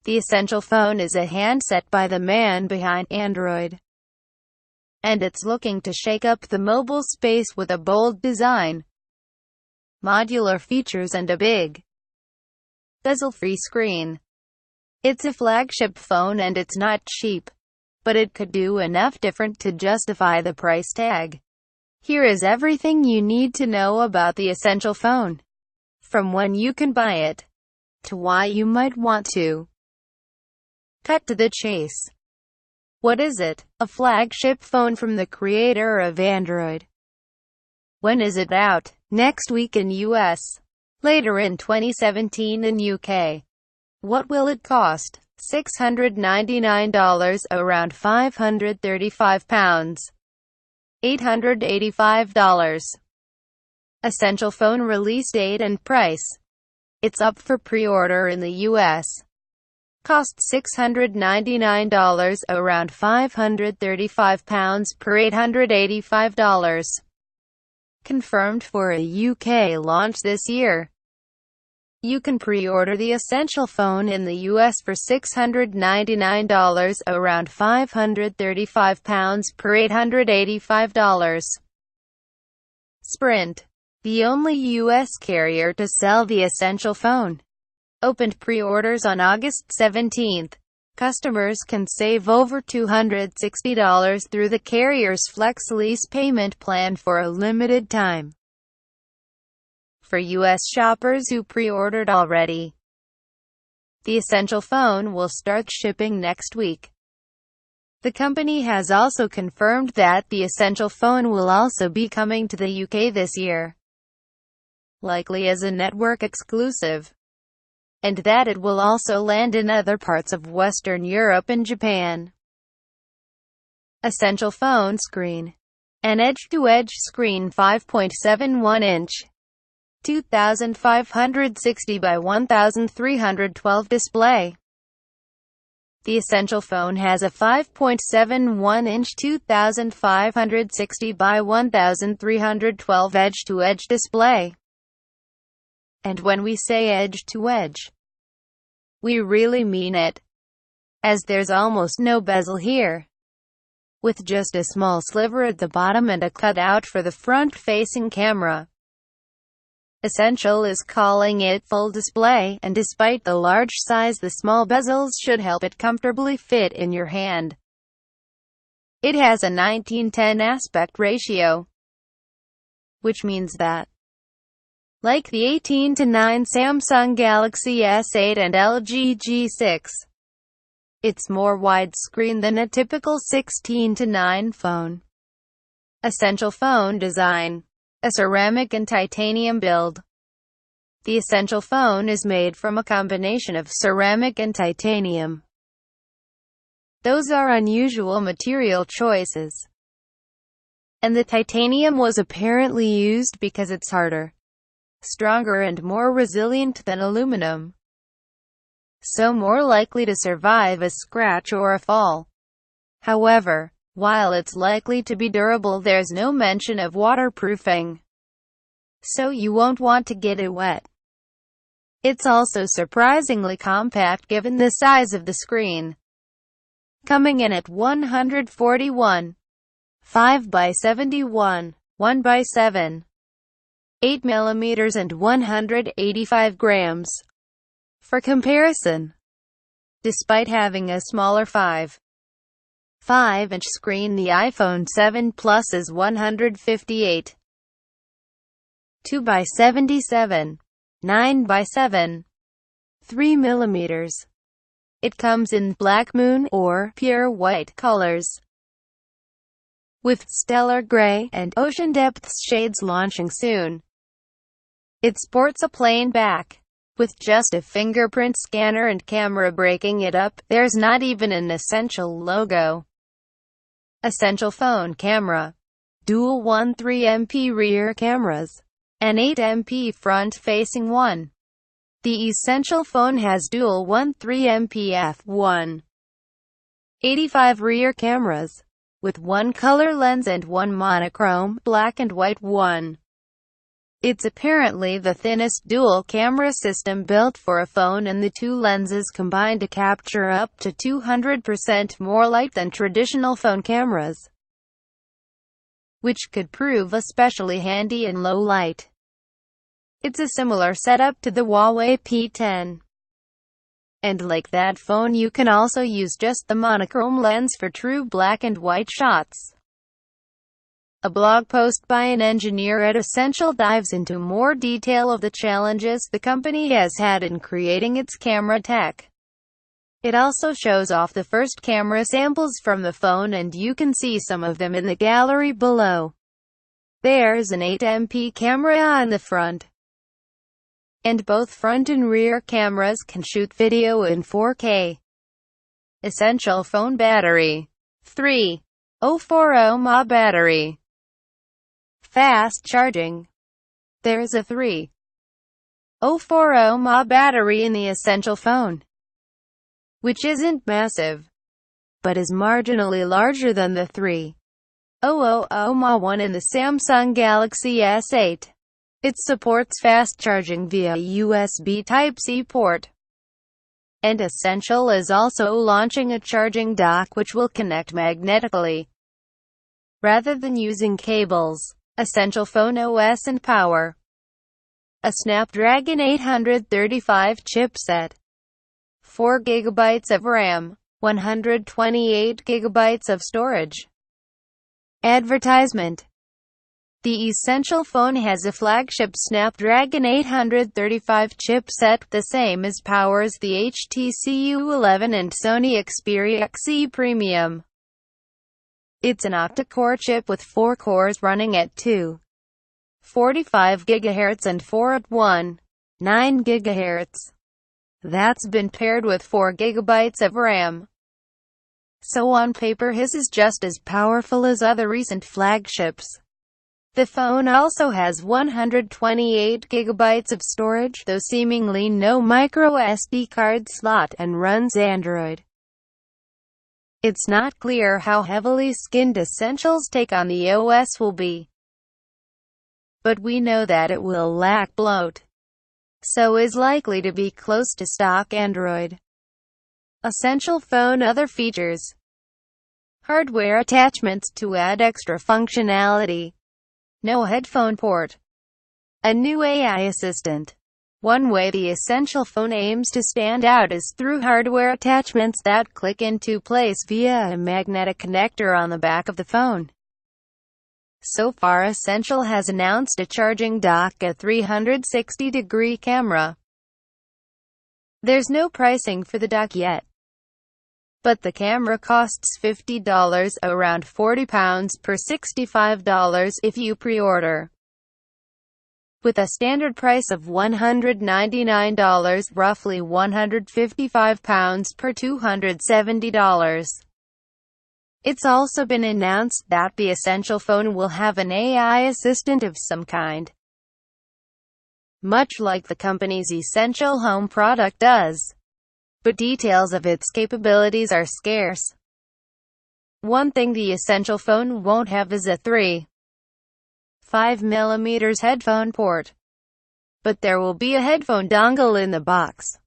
The Essential phone is a handset by the man behind Android, and it's looking to shake up the mobile space with a bold design, modular features and a big, bezel-free screen. It's a flagship phone and it's not cheap, but it could do enough different to justify the price tag. Here is everything you need to know about the Essential phone, from when you can buy it, to why you might want to. Cut to the chase. What is it? A flagship phone from the creator of Android. When is it out? Next week in US. Later in 2017 in UK. What will it cost? $699, around £535. $885. Essential phone release date and price. It's up for pre-order in the US. Cost $699, around £535 per $885. Confirmed for a UK launch this year. You can pre-order the Essential phone in the US for $699, around £535 per $885. Sprint, the only US carrier to sell the Essential phone, opened pre-orders on August 17. Customers can save over $260 through the carrier's FlexLease payment plan for a limited time. For US shoppers who pre-ordered already, the Essential phone will start shipping next week. The company has also confirmed that the Essential phone will also be coming to the UK this year, likely as a network exclusive, and that it will also land in other parts of Western Europe and Japan. Essential phone screen. An edge-to-edge screen 5.71-inch. 2560 by 1312 display. The Essential phone has a 5.71-inch 2560 by 1312 edge-to-edge display. And when we say edge-to-edge, we really mean it, as there's almost no bezel here, with just a small sliver at the bottom and a cutout for the front-facing camera. Essential is calling it full display, and despite the large size, the small bezels should help it comfortably fit in your hand. It has a 19:10 aspect ratio, which means that, like the 18:9 Samsung Galaxy S8 and LG G6, it's more widescreen than a typical 16:9 phone. Essential phone design. A ceramic and titanium build. The Essential phone is made from a combination of ceramic and titanium. Those are unusual material choices, and the titanium was apparently used because it's harder, stronger and more resilient than aluminum, so more likely to survive a scratch or a fall. However, while it's likely to be durable, there's no mention of waterproofing, so you won't want to get it wet. It's also surprisingly compact given the size of the screen, coming in at 141, 5 by 71, 1 by 7, 8 mm and 185 grams. For comparison, despite having a smaller 5.5-inch screen, the iPhone 7 Plus is 158, 2 by 77, 9 by 7, 3 mm. It comes in Black Moon or pure white colors, with stellar gray and ocean depths shades launching soon. It sports a plain back, with just a fingerprint scanner and camera breaking it up. There's not even an Essential logo. Essential phone camera. Dual 13MP rear cameras, and 8MP front-facing one. The Essential phone has dual 13MP f1. 85 rear cameras, with one color lens and one monochrome black and white one. It's apparently the thinnest dual-camera system built for a phone, and the two lenses combine to capture up to 200% more light than traditional phone cameras, which could prove especially handy in low light. It's a similar setup to the Huawei P10. And like that phone, you can also use just the monochrome lens for true black and white shots. A blog post by an engineer at Essential dives into more detail of the challenges the company has had in creating its camera tech. It also shows off the first camera samples from the phone, and you can see some of them in the gallery below. There's an 8MP camera on the front, and both front and rear cameras can shoot video in 4K. Essential phone battery. 3040 mAh battery. Fast charging. There's a 3040 mAh battery in the Essential phone, which isn't massive, but is marginally larger than the 3000 mAh one in the Samsung Galaxy S8. It supports fast charging via USB Type-C port. And Essential is also launching a charging dock which will connect magnetically, rather than using cables. Essential phone OS and power. A Snapdragon 835 chipset, 4 GB of RAM, 128 GB of storage. Advertisement. The Essential phone has a flagship Snapdragon 835 chipset, the same as powers the HTC U11 and Sony Xperia XE Premium. It's an octa-core chip with 4 cores running at 2.45 GHz and 4 at 1.9 GHz. That's been paired with 4 GB of RAM. So on paper his is just as powerful as other recent flagships. The phone also has 128 GB of storage, though seemingly no microSD card slot, and runs Android. It's not clear how heavily skinned Essential's take on the OS will be, but we know that it will lack bloat, so is likely to be close to stock Android. Essential phone other features. Hardware attachments to add extra functionality. No headphone port. A new AI assistant. One way the Essential phone aims to stand out is through hardware attachments that click into place via a magnetic connector on the back of the phone. So far Essential has announced a charging dock, a 360-degree camera. There's no pricing for the dock yet, but the camera costs $50, around £40 per $65 if you pre-order, with a standard price of $199, roughly £155 per $270. It's also been announced that the Essential phone will have an AI assistant of some kind, much like the company's Essential Home product does, but details of its capabilities are scarce. One thing the Essential phone won't have is a 3.5mm headphone port, but there will be a headphone dongle in the box.